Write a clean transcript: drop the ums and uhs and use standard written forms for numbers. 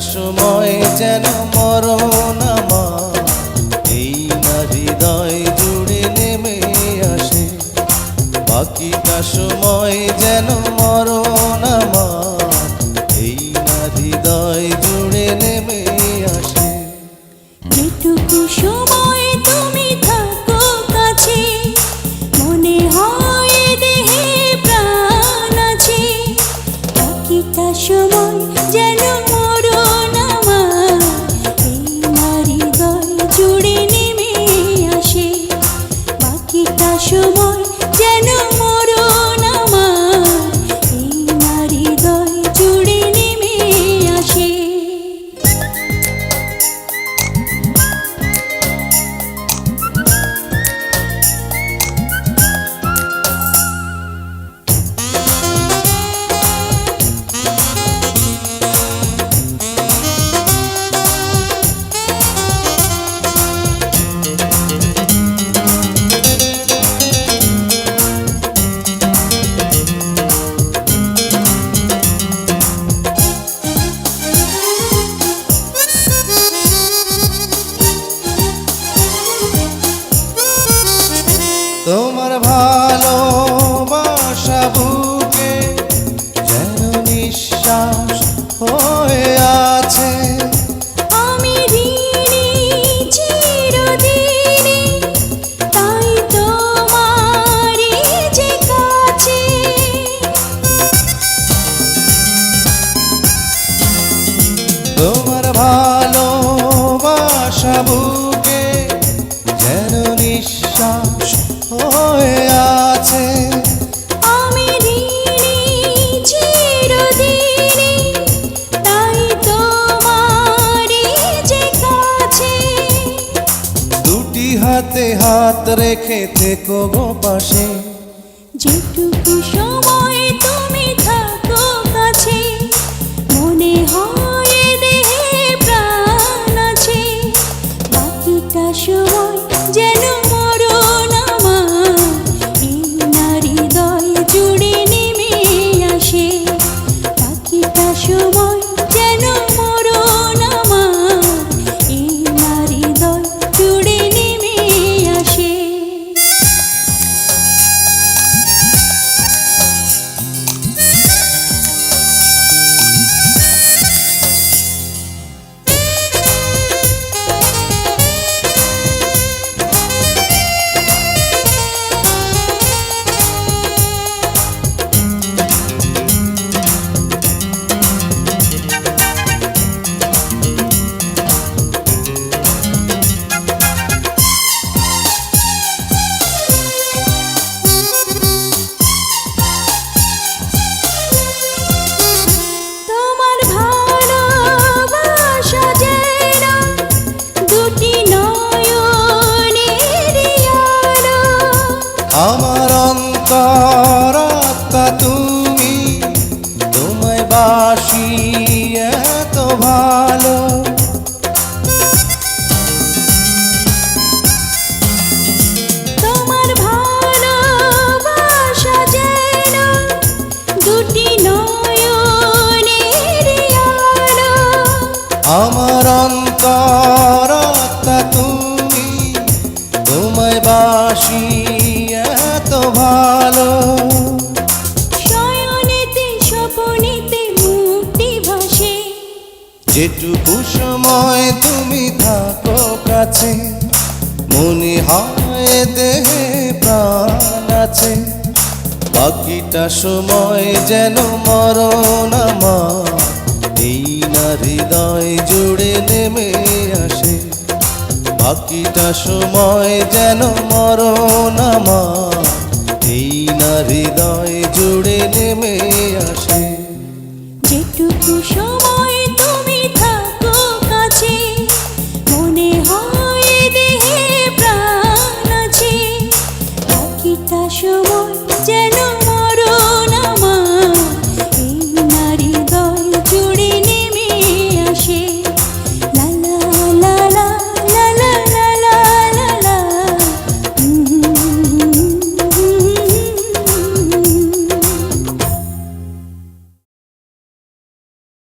সময় যেন মরণ আমার এই না হৃদয় জুড়ে নেমে আসে। বাকিটা সময় যেন মরণ আমার এই না হৃদয় জুড়ে নেমে আসে। যেটুকু সময় তুমি থাকো কাছে, মনে হয় দেহে প্রাণ আছে। বাকিটা সময় যেন মরণ আমার এই না হৃদয় জুড়ে নেমে আসে। বাকিটা সময় যেন মরণ আমার এই না হৃদয় জুড়ে নেমে আসে। তোমার ভালোবাসা বুকে যেন নিঃশ্বাস হয়ে আছে। আমি ঋণী চিরদিনই, তাই তোমারই যে কাছে। তোমার ভালোবাসা বুকে যেন নিঃশ্বাস হয়ে আছে। আমি ঋণী চিরদিনই, তাই তোমারই যে কাছে। দুটি হাতে হাত রেখে থেকো গো পাশে। যেটুকু সময় তুমি থাকো কাছে, মনে হয় দেহে প্রাণ আছে। বাকিটা সময় যেন মরণ আমার এই না হৃদয় জুড়ে নেমে আসে। বাকিটা সময় যেন মরণ আমার এই না হৃদয় জুড়ে নেমে আসে। তোমার ভালোবাসা যেন দুটি নয়নের আলো। আমার অন্তরাত্মা তুমি, তোমায় বাসি এত ভালো। তোমার ভালোবাসা যেন দুটি নয়নের আলো। আমার অন্তরাত্মা তুমি, তোমায় বাসি এত ভালো। শয়নেতে স্বপনেতে মুক্তি ভাসে। যেটুকু সময় তুমি থাকো কাছে, মনে হয় দেহে প্রাণ আছে। বাকিটা সময় যেন মরণ আমার এই না হৃদয় জুড়ে নেমে আসে। বাকিটা সময় যেন মরণ আমার এই না হৃদয় জুড়ে নেমে আসে। যেটুকু সময় তুমি থাকো